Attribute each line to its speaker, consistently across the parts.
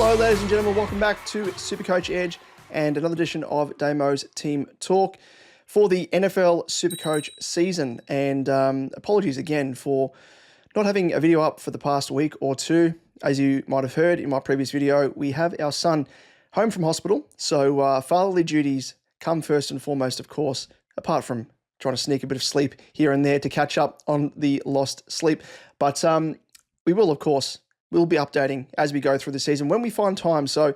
Speaker 1: Hello, ladies and gentlemen. Welcome back to SuperCoach Edge and another edition of Damo's Team Talk for the NFL SuperCoach season. And apologies again for not having a video up for the past week or two. As you might have heard in my previous video, we have our son home from hospital. So fatherly duties come first and foremost, of course, apart from trying to sneak a bit of sleep here and there to catch up on the lost sleep. But we will, of course, we'll be updating as we go through the season when we find time. So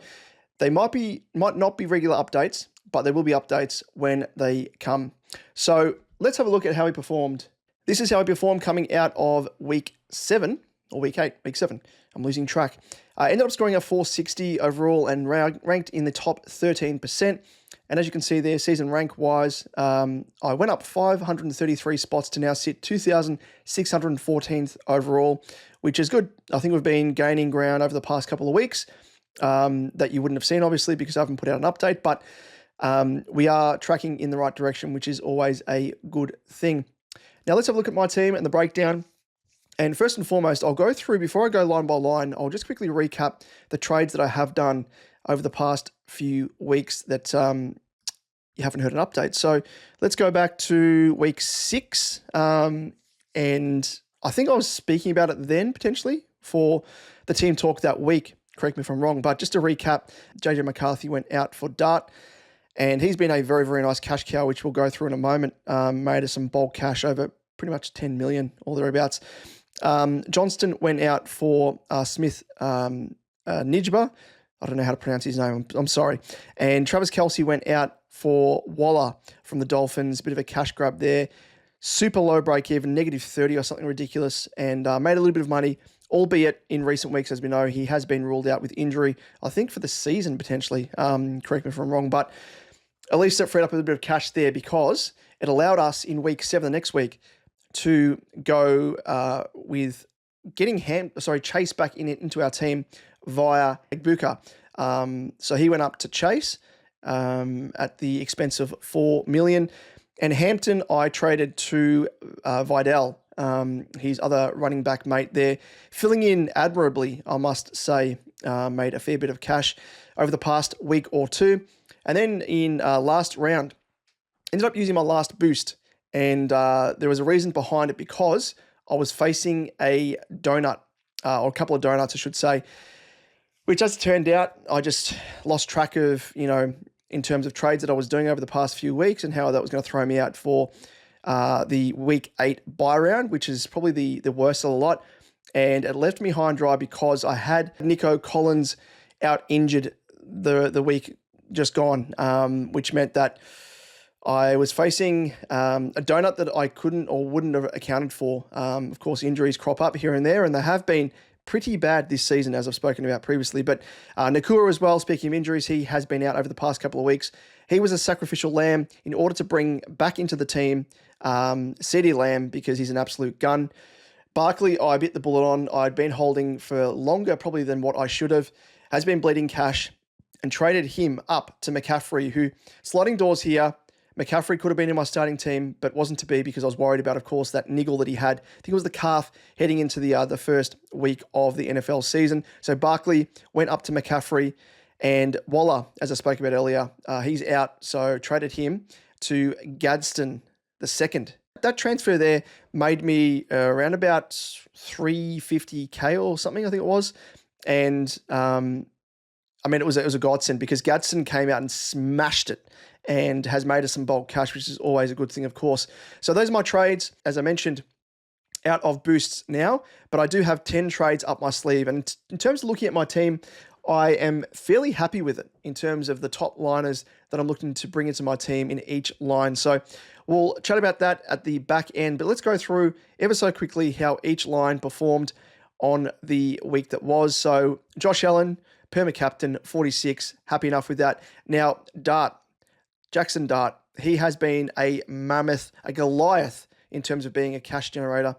Speaker 1: they might not be regular updates, but there will be updates when they come. So let's have a look at how he performed. This is how he performed coming out of week 7 or week 8, week 7. I'm losing track. I ended up scoring a 460 overall and ranked in the top 13%. And as you can see there, season rank wise, I went up 533 spots to now sit 2,614th overall, which is good. I think we've been gaining ground over the past couple of weeks that you wouldn't have seen, obviously, because I haven't put out an update, but we are tracking in the right direction, which is always a good thing. Now let's have a look at my team and the breakdown. And first and foremost, I'll go through, before I go line by line, I'll just quickly recap the trades that I have done over the past few weeks that you haven't heard an update. So let's go back to week 6. And I think I was speaking about it then, potentially, for the team talk that week. Correct me if I'm wrong. But just to recap, JJ McCarthy went out for Dart. And he's been a very, very nice cash cow, which we'll go through in a moment. Made us some bulk cash over pretty much 10 million or thereabouts. Johnston went out for Smith Nijba. I don't know how to pronounce his name. I'm sorry. And Travis Kelce went out for Waller from the Dolphins. Bit of a cash grab there. Super low break even, -30 or something ridiculous, and made a little bit of money, albeit in recent weeks, as we know, he has been ruled out with injury, I think for the season potentially. Correct me if I'm wrong, but at least it freed up a little bit of cash there because it allowed us in week 7, the next week, to go with getting Chase back into our team via Egbuka. So he went up to Chase at the expense of $4 million. And Hampton, I traded to Vidal, his other running back mate there, filling in admirably, I must say, made a fair bit of cash over the past week or two. And then in last round, ended up using my last boost. And there was a reason behind it because I was facing a donut, or a couple of donuts, I should say, which as it turned out, I just lost track of, in terms of trades that I was doing over the past few weeks and how that was going to throw me out for the week 8 buy round, which is probably the worst of the lot. And it left me high and dry because I had Nico Collins out injured the week just gone, which meant that I was facing a donut that I couldn't or wouldn't have accounted for. Of course, injuries crop up here and there, and they have been pretty bad this season, as I've spoken about previously. But Nakua as well, speaking of injuries, he has been out over the past couple of weeks. He was a sacrificial lamb in order to bring back into the team CeeDee Lamb because he's an absolute gun. Barkley, I bit the bullet on. I'd been holding for longer probably than what I should have. Has been bleeding cash and traded him up to McCaffrey, who, sliding doors here, McCaffrey could have been in my starting team, but wasn't to be because I was worried about, of course, that niggle that he had. I think it was the calf heading into the first week of the NFL season. So Barkley went up to McCaffrey, and Waller, as I spoke about earlier, he's out. So traded him to Gadsden II. That transfer there made me around about 350K or something, I think it was. And it was a godsend because Gadsden came out and smashed it and has made us some bulk cash, which is always a good thing, of course. So those are my trades, as I mentioned, out of boosts now, but I do have 10 trades up my sleeve. And in terms of looking at my team, I am fairly happy with it in terms of the top liners that I'm looking to bring into my team in each line. So we'll chat about that at the back end, but let's go through ever so quickly how each line performed on the week that was. So Josh Allen, perma captain, 46, happy enough with that. Now, Jackson Dart, he has been a mammoth, a Goliath in terms of being a cash generator.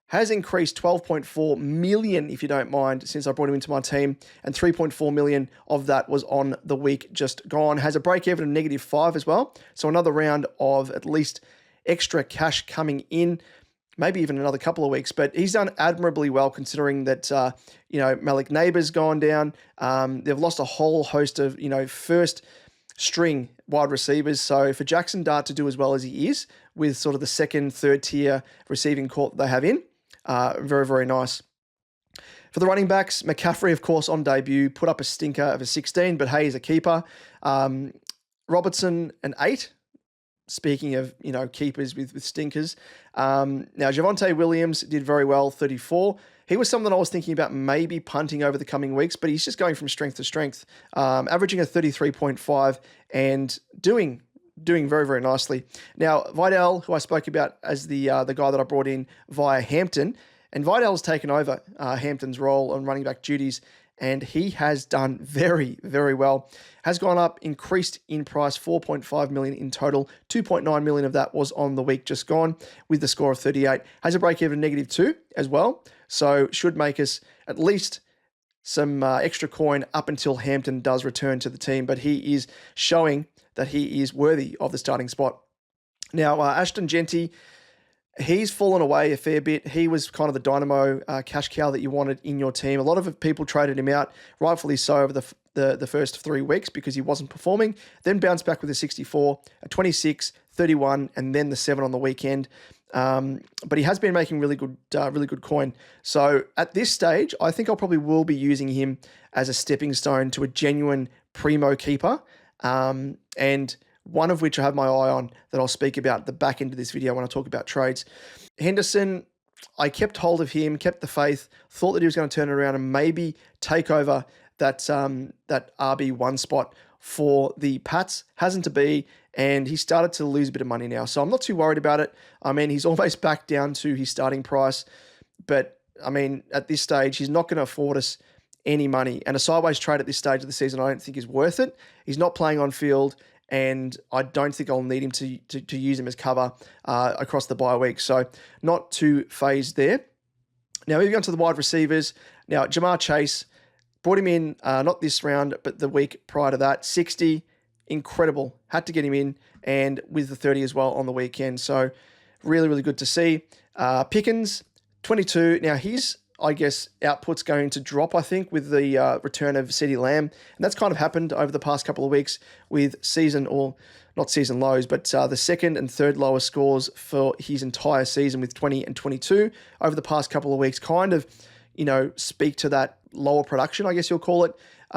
Speaker 1: Has increased 12.4 million, if you don't mind, since I brought him into my team, and 3.4 million of that was on the week just gone. Has a break even of -5 as well, so another round of at least extra cash coming in. maybe even another couple of weeks, but he's done admirably well considering that, Malik Neighbour's gone down. They've lost a whole host of, first string wide receivers. So for Jackson Dart to do as well as he is with sort of the second, third tier receiving corps that they have in, very, very nice. For the running backs, McCaffrey, of course, on debut, put up a stinker of a 16, but hey, he's a keeper. Robertson, an 8. Speaking of, keepers with stinkers. Now, Javonte Williams did very well, 34. He was someone I was thinking about maybe punting over the coming weeks, but he's just going from strength to strength, averaging a 33.5 and doing very, very nicely. Now, Vidal, who I spoke about as the guy that I brought in via Hampton, and Vidal's taken over Hampton's role on running back duties, and he has done very, very well. Has gone up, increased in price, 4.5 million in total. 2.9 million of that was on the week just gone with the score of 38. Has a break-even -2 as well, so should make us at least some extra coin up until Hampton does return to the team, but he is showing that he is worthy of the starting spot. Now, Ashton Genty, he's fallen away a fair bit. He was kind of the dynamo cash cow that you wanted in your team. A lot of people traded him out, rightfully so, over the first 3 weeks because he wasn't performing. Then bounced back with a 64, a 26, 31, and then the 7 on the weekend. But he has been making really good coin. So at this stage, I think I probably will be using him as a stepping stone to a genuine primo keeper. And one of which I have my eye on that I'll speak about at the back end of this video when I talk about trades. Henderson, I kept hold of him, kept the faith, thought that he was going to turn it around and maybe take over that RB1 spot for the Pats. Hasn't to be, and he started to lose a bit of money now. So I'm not too worried about it. I mean, he's almost back down to his starting price, but I mean, at this stage, he's not going to afford us any money. And a sideways trade at this stage of the season, I don't think is worth it. He's not playing on field, and I don't think I'll need him to use him as cover across the bye week. So not too phased there. Now, moving on to the wide receivers. Now, Jamar Chase, brought him in, not this round, but the week prior to that. 60, incredible. Had to get him in, and with the 30 as well on the weekend. So really, really good to see. Pickens, 22. Now, his, I guess, output's going to drop, I think, with the return of CeeDee Lamb. And that's kind of happened over the past couple of weeks with not season lows, but the second and third lowest scores for his entire season with 20 and 22 over the past couple of weeks kind of, speak to that lower production, I guess you'll call it,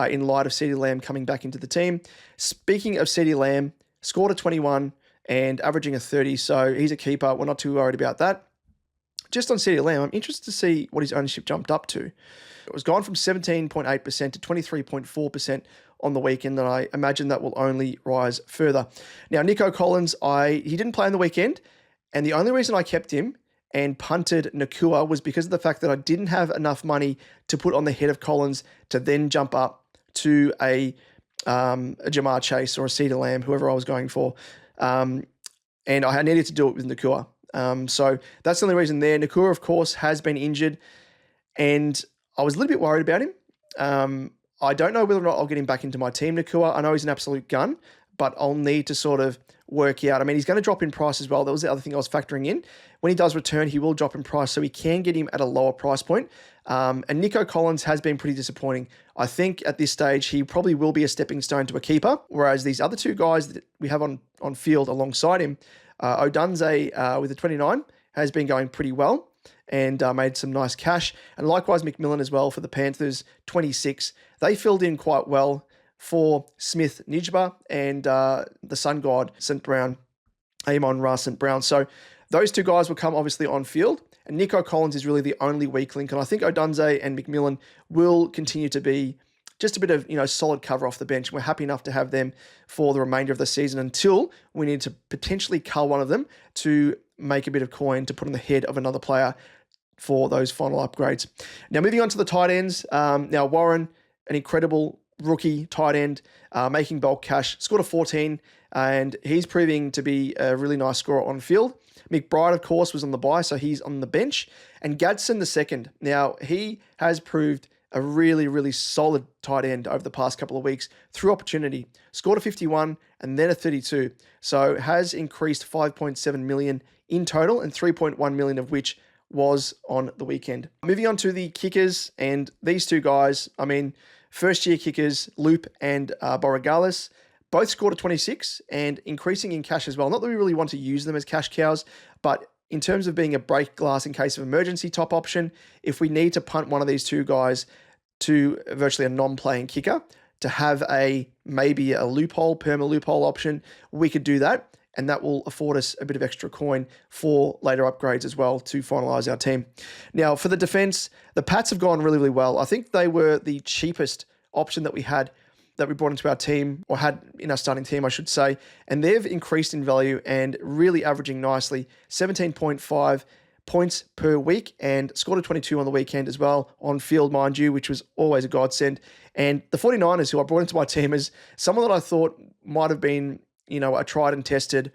Speaker 1: in light of CeeDee Lamb coming back into the team. Speaking of CeeDee Lamb, scored a 21 and averaging a 30, so he's a keeper. We're not too worried about that. Just on CeeDee Lamb, I'm interested to see what his ownership jumped up to. It was gone from 17.8% to 23.4% on the weekend, and I imagine that will only rise further. Now, Nico Collins, he didn't play on the weekend, and the only reason I kept him and punted Nakua was because of the fact that I didn't have enough money to put on the head of Collins to then jump up to a Jamar Chase or a CeeDee Lamb, whoever I was going for. And I needed to do it with Nakua. So that's the only reason there. Nakua, of course, has been injured, and I was a little bit worried about him. I don't know whether or not I'll get him back into my team, Nakua. I know he's an absolute gun, but I'll need to sort of work out. I mean, he's going to drop in price as well. That was the other thing I was factoring in. When he does return, he will drop in price, so we can get him at a lower price point. And Nico Collins has been pretty disappointing. I think at this stage, he probably will be a stepping stone to a keeper, whereas these other two guys that we have on field alongside him, Odunze with a 29 has been going pretty well and made some nice cash. And likewise, McMillan as well for the Panthers, 26. They filled in quite well for Smith Nijba and the Sun God, St. Brown, Amon-Ra St. Brown. So those two guys will come obviously on field, and Nico Collins is really the only weak link. And I think Odunze and McMillan will continue to be just a bit of, solid cover off the bench. We're happy enough to have them for the remainder of the season until we need to potentially cull one of them to make a bit of coin to put on the head of another player for those final upgrades. Now, moving on to the tight ends. Now, Warren, an incredible rookie tight end, making bulk cash, scored a 14, and he's proving to be a really nice scorer on field. McBride, of course, was on the bye, so he's on the bench. And Gadsden the second. Now, he has proved a really, really solid tight end over the past couple of weeks through opportunity. Scored a 51 and then a 32. So has increased 5.7 million in total, and 3.1 million of which was on the weekend. Moving on to the kickers, and these two guys, I mean, first-year kickers, Loop and Borregales, both scored a 26 and increasing in cash as well. Not that we really want to use them as cash cows, but in terms of being a break glass in case of emergency top option, if we need to punt one of these two guys to virtually a non-playing kicker to have maybe a loophole, perma loophole option, we could do that. And that will afford us a bit of extra coin for later upgrades as well to finalize our team. Now, for the defense, the Pats have gone really, really well. I think they were the cheapest option that we had, that we brought into our team, or had in our starting team, I should say. And they've increased in value and really averaging nicely, 17.5 points per week, and scored a 22 on the weekend as well, on field, mind you, which was always a godsend. And the 49ers, who I brought into my team, as someone that I thought might have been, a tried and tested,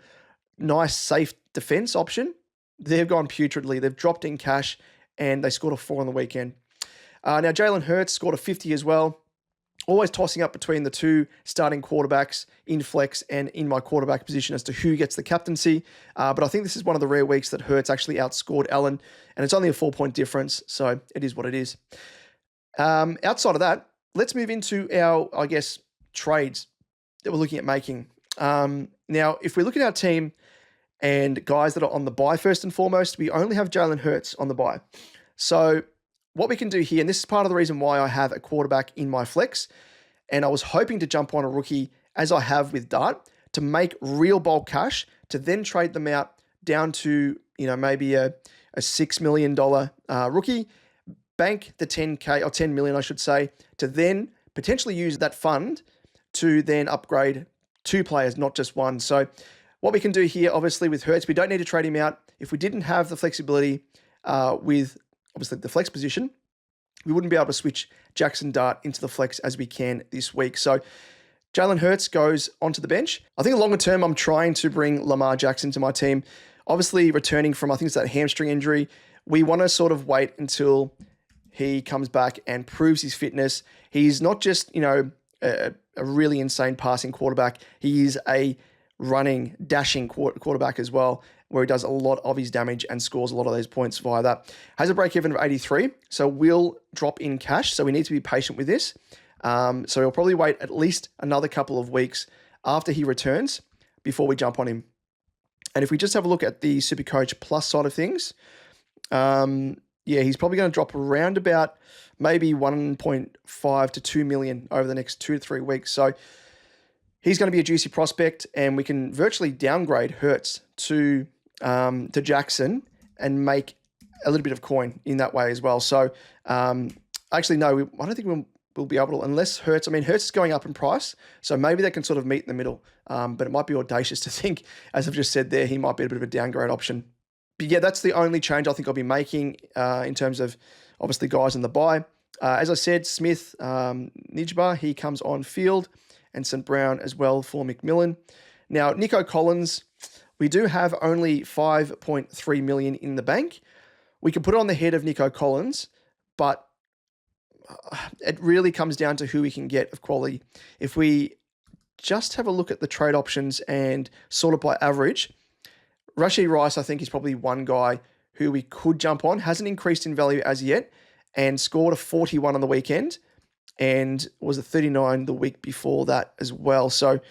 Speaker 1: nice, safe defense option. They've gone putridly. They've dropped in cash, and they scored a 4 on the weekend. Now, Jalen Hurts scored a 50 as well. Always tossing up between the two starting quarterbacks in flex and in my quarterback position as to who gets the captaincy. But I think this is one of the rare weeks that Hurts actually outscored Allen, and it's only a 4-point difference, so it is what it is. Outside of that, let's move into our, trades that we're looking at making. Now, if we look at our team and guys that are on the bye, first and foremost, we only have Jalen Hurts on the bye. So what we can do here, and this is part of the reason why I have a quarterback in my flex, and I was hoping to jump on a rookie, as I have with Dart, to make real bulk cash, to then trade them out down to, maybe a $6 million rookie, bank the 10K, or 10 million, I should say, to then potentially use that fund to then upgrade 2 players, not just one. So what we can do here, obviously, with Hurts, we don't need to trade him out. If we didn't have the flexibility with, obviously, the flex position, we wouldn't be able to switch Jackson Dart into the flex as we can this week. So Jalen Hurts goes onto the bench. I think longer term, I'm trying to bring Lamar Jackson to my team. Obviously, returning from, I think it's that hamstring injury, we want to sort of wait until he comes back and proves his fitness. He's not just, a really insane passing quarterback. He is a running, dashing quarterback as well, where he does a lot of his damage and scores a lot of those points via that. Has a break-even of 83, so will drop in cash, so we need to be patient with this. So we'll probably wait at least another couple of weeks after he returns before we jump on him. And if we just have a look at the SuperCoach Plus side of things, he's probably going to drop around about maybe 1.5 to 2 million over the next 2 to 3 weeks. So he's going to be a juicy prospect, and we can virtually downgrade Hurts to Jackson and make a little bit of coin in that way as well. So actually, no, I don't think we'll be able to, unless Hurts is going up in price, so maybe they can sort of meet in the middle. But it might be audacious to think, as I've just said there, he might be a bit of a downgrade option. But yeah, that's the only change I think I'll be making in terms of, obviously, guys in the bye. As I said, Smith, Nijba, he comes on field, and St. Brown as well for McMillan. Now, Nico Collins, we do have only 5.3 million in the bank. We can put it on the head of Nico Collins, but it really comes down to who we can get of quality. If we just have a look at the trade options and sort it by average, Rashid Rice, I think, is probably one guy who we could jump on. Hasn't increased in value as yet, and scored a 41 on the weekend, and was a 39 the week before that as well. So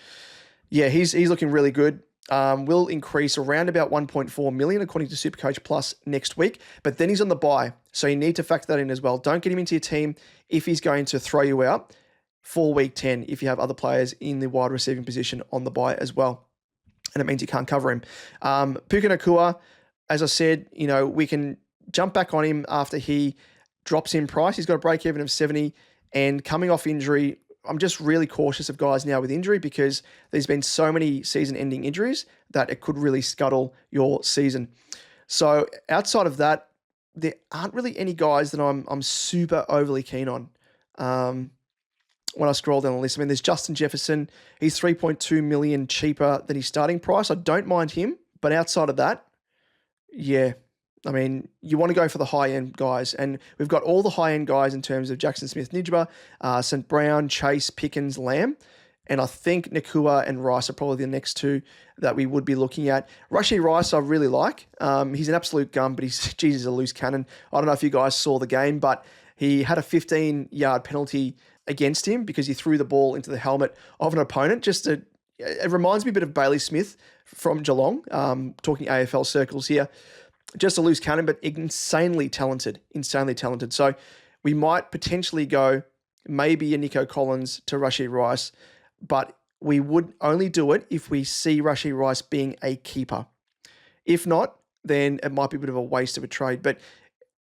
Speaker 1: yeah, he's looking really good. Will increase around about 1.4 million according to SuperCoach Plus next week, but then he's on the bye, so you need to factor that in as well. Don't get him into your team if he's going to throw you out for week 10 if you have other players in the wide receiving position on the bye as well, and it means you can't cover him. Puka Nacua, as I said, we can jump back on him after he drops in price. He's got a break-even of 70, and coming off injury, I'm just really cautious of guys now with injury, because there's been so many season-ending injuries that it could really scuttle your season. So outside of that, there aren't really any guys that I'm super overly keen on. When I scroll down the list, there's Justin Jefferson. He's 3.2 million cheaper than his starting price. I don't mind him, but outside of that, yeah, I mean, you want to go for the high-end guys, and we've got all the high-end guys in terms of Jackson Smith-Njigba, St. Brown, Chase, Pickens, Lamb, and I think Nakua and Rice are probably the next two that we would be looking at. Rashee Rice I really like. He's an absolute gun, but he's a loose cannon. I don't know if you guys saw the game, but he had a 15-yard penalty against him because he threw the ball into the helmet of an opponent. It reminds me a bit of Bailey Smith from Geelong, talking AFL circles here. Just a loose cannon, but insanely talented. So we might potentially go maybe a Nico Collins to Rashee Rice, but we would only do it if we see Rashee Rice being a keeper. If not, then it might be a bit of a waste of a trade. But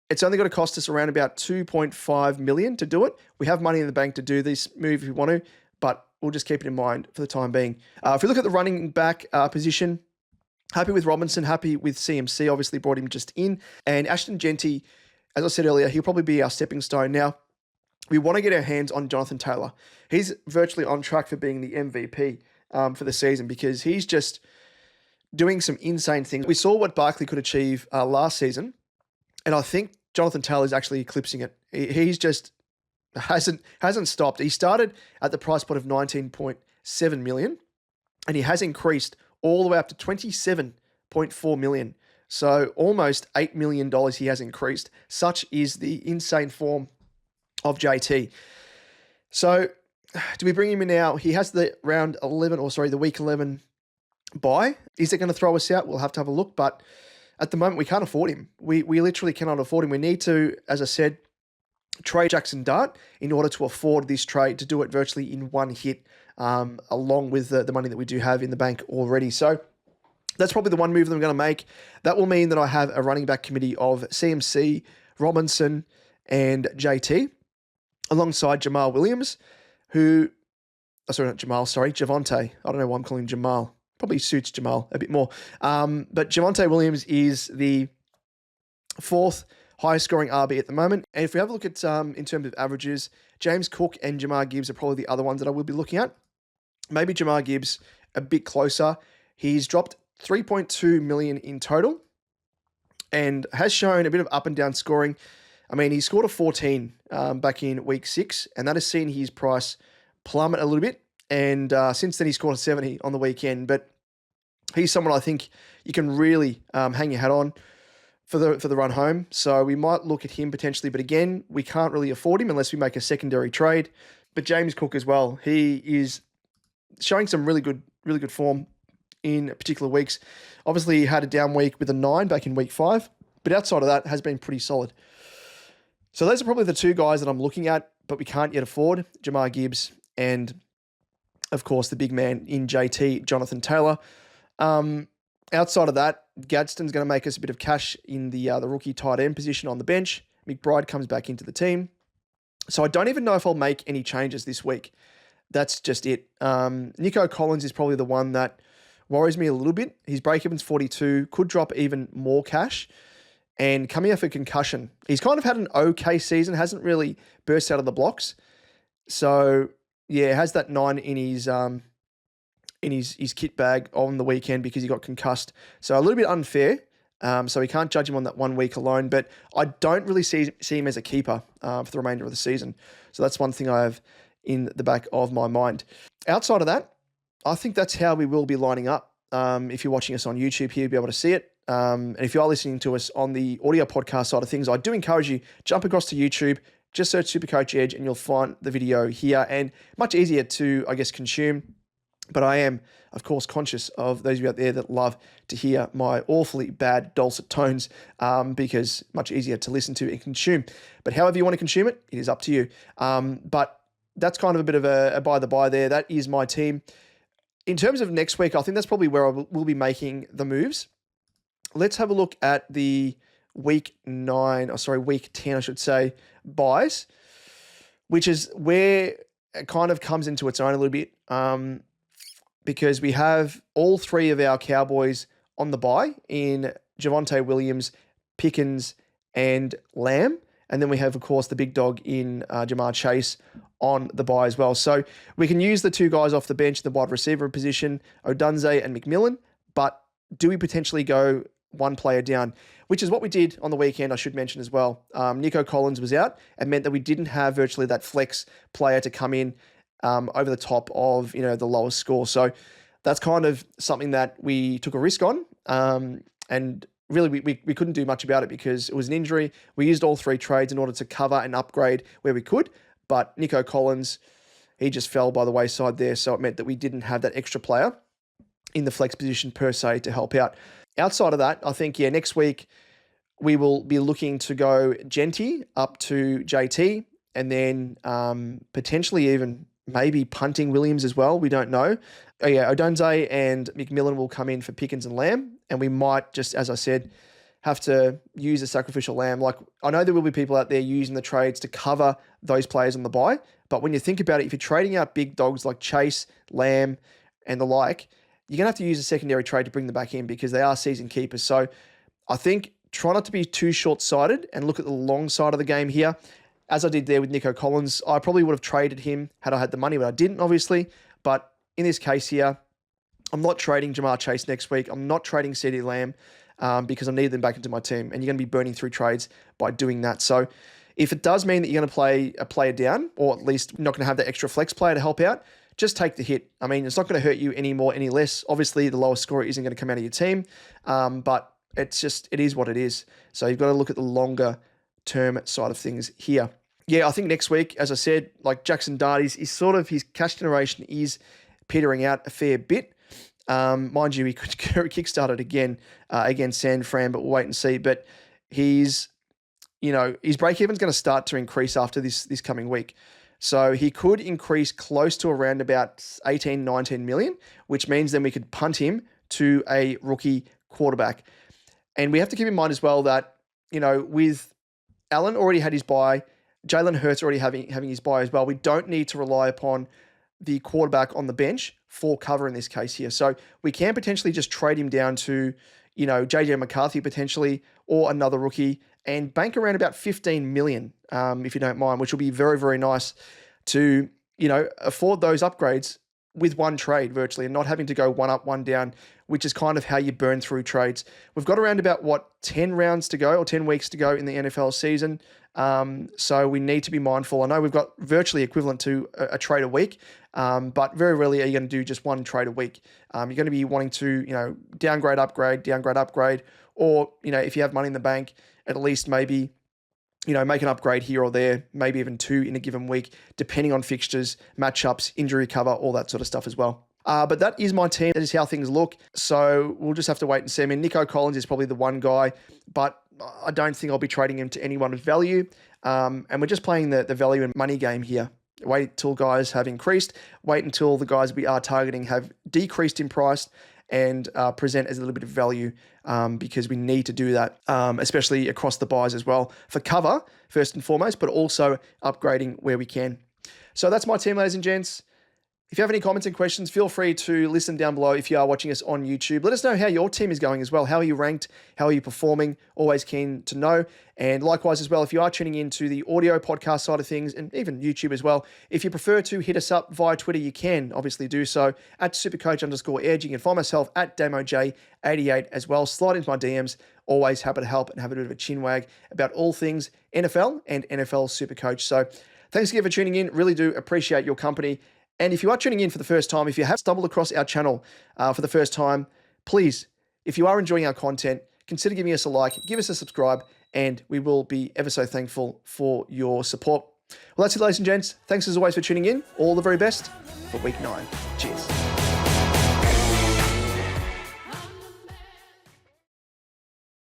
Speaker 1: it's only going to cost us around about $2.5 million to do it. We have money in the bank to do this move if we want to, but we'll just keep it in mind for the time being. If we look at the running back position, happy with Robinson, happy with CMC, obviously brought him just in. And Ashton Genty, as I said earlier, he'll probably be our stepping stone. Now, we want to get our hands on Jonathan Taylor. He's virtually on track for being the MVP for the season because he's just doing some insane things. We saw what Barkley could achieve last season, and I think Jonathan Taylor is actually eclipsing it. He's just hasn't stopped. He started at the price point of $19.7 million, and he has increased all the way up to $27.4 million. So almost $8 million he has increased. Such is the insane form of JT. So do we bring him in now? He has the week 11 bye. Is it going to throw us out? We'll have to have a look, but at the moment we can't afford him. We literally cannot afford him. We need to, as I said, trade Jackson Dart in order to afford this trade, to do it virtually in one hit, along with the money that we do have in the bank already. So that's probably the one move that I'm going to make. That will mean that I have a running back committee of CMC, Robinson, and JT, alongside Jamal Williams, Javonte. I don't know why I'm calling him Jamal. Probably suits Jamal a bit more. But Javonte Williams is the fourth highest scoring RB at the moment. And if we have a look at, in terms of averages, James Cook and Jamar Gibbs are probably the other ones that I will be looking at. Maybe Jamar Gibbs a bit closer. He's dropped $3.2 million in total and has shown a bit of up and down scoring. I mean, he scored a 14 back in week 6, and that has seen his price plummet a little bit. And since then, he scored a 70 on the weekend. But he's someone I think you can really hang your hat on for the run home. So we might look at him potentially. But again, we can't really afford him unless we make a secondary trade. But James Cook as well. He is showing some really good form in particular weeks. Obviously, he had a down week with a 9 back in week 5. But outside of that, has been pretty solid. So those are probably the two guys that I'm looking at, but we can't yet afford, Jamar Gibbs and, of course, the big man in JT, Jonathan Taylor. Outside of that, Gadsden's going to make us a bit of cash in the rookie tight end position on the bench. McBride comes back into the team. So I don't even know if I'll make any changes this week. That's just it. Nico Collins is probably the one that worries me a little bit. His break-even's 42, could drop even more cash. And coming off a concussion, he's kind of had an okay season, hasn't really burst out of the blocks. So yeah, has that 9 in his kit bag on the weekend because he got concussed. So a little bit unfair. So we can't judge him on that 1 week alone. But I don't really see him as a keeper for the remainder of the season. So that's one thing I have in the back of my mind. Outside of that, I think that's how we will be lining up. If you're watching us on YouTube here, you'll be able to see it. And if you are listening to us on the audio podcast side of things, I do encourage you, jump across to YouTube, just search SuperCoach Edge and you'll find the video here, and much easier to, I guess, consume. But I am, of course, conscious of those of you out there that love to hear my awfully bad dulcet tones, because much easier to listen to and consume. But however you want to consume it, it is up to you. But that's kind of a bit of a by the by there. That is my team. In terms of next week, I think that's probably where I will be making the moves. Let's have a look at the week 10, I should say, buys, which is where it kind of comes into its own a little bit, because we have all 3 of our Cowboys on the buy in Javonte Williams, Pickens, and Lamb. And then we have, of course, the big dog in Jamar Chase on the buy as well. So we can use the 2 guys off the bench, the wide receiver position, Odunze and McMillan, but do we potentially go one player down, which is what we did on the weekend, I should mention as well. Nico Collins was out and meant that we didn't have virtually that flex player to come in over the top of, the lowest score. So that's kind of something that we took a risk on. And really, we couldn't do much about it because it was an injury. We used all 3 trades in order to cover and upgrade where we could. But Nico Collins, he just fell by the wayside there. So it meant that we didn't have that extra player in the flex position per se to help out. Outside of that, I think, next week we will be looking to go Genty up to JT and then potentially even maybe punting Williams as well. We don't know. Odunze and McMillan will come in for Pickens and Lamb. And we might just, as I said, have to use a sacrificial lamb. Like, I know there will be people out there using the trades to cover those players on the buy. But when you think about it, if you're trading out big dogs like Chase, Lamb, and the like, you're going to have to use a secondary trade to bring them back in because they are season keepers. So I think try not to be too short-sighted and look at the long side of the game here. As I did there with Nico Collins, I probably would have traded him had I had the money, but I didn't, obviously. But in this case here, I'm not trading Jamar Chase next week. I'm not trading CeeDee Lamb because I need them back into my team. And you're going to be burning through trades by doing that. So if it does mean that you're going to play a player down, or at least not going to have that extra flex player to help out, just take the hit. I mean, it's not going to hurt you any more, any less. Obviously, the lowest scorer isn't going to come out of your team, but it is what it is. So you've got to look at the longer term side of things here. Yeah, I think next week, as I said, like Jackson Dart, his cash generation is petering out a fair bit. Mind you, he could kickstart it again against San Fran, but we'll wait and see. But his break-even is going to start to increase after this coming week. So he could increase close to around about 18, 19 million, which means then we could punt him to a rookie quarterback. And we have to keep in mind as well that, with Allen already had his bye, Jalen Hurts already having his bye as well, we don't need to rely upon the quarterback on the bench for cover in this case here. So we can potentially just trade him down to, JJ McCarthy potentially, or another rookie, and bank around about 15 million, if you don't mind, which will be very, very nice to, afford those upgrades with one trade virtually and not having to go one up, one down, which is kind of how you burn through trades. We've got around about 10 rounds to go or 10 weeks to go in the NFL season. So we need to be mindful. I know we've got virtually equivalent to a trade a week, but very rarely are you going to do just one trade a week. You're going to be wanting to, downgrade, upgrade, or, if you have money in the bank, at least maybe, make an upgrade here or there, maybe even 2 in a given week, depending on fixtures, matchups, injury cover, all that sort of stuff as well. But that is my team. That is how things look. So we'll just have to wait and see. I mean, Nico Collins is probably the one guy, but I don't think I'll be trading him to anyone of value. And we're just playing the value and money game here. Wait till guys have increased. Wait until the guys we are targeting have decreased in price and present as a little bit of value because we need to do that, especially across the buys as well for cover, first and foremost, but also upgrading where we can. So that's my team, ladies and gents. If you have any comments and questions, feel free to listen down below if you are watching us on YouTube. Let us know how your team is going as well. How are you ranked? How are you performing? Always keen to know. And likewise as well, if you are tuning into the audio podcast side of things and even YouTube as well, if you prefer to hit us up via Twitter, you can obviously do so at supercoach_edge. You can find myself at DamoJ88 as well. Slide into my DMs. Always happy to help and have a bit of a chin wag about all things NFL and NFL SuperCoach. So thanks again for tuning in. Really do appreciate your company. And if you are tuning in for the first time, if you have stumbled across our channel for the first time, please, if you are enjoying our content, consider giving us a like, give us a subscribe, and we will be ever so thankful for your support. Well, that's it, ladies and gents. Thanks as always for tuning in. All the very best for week 9. Cheers.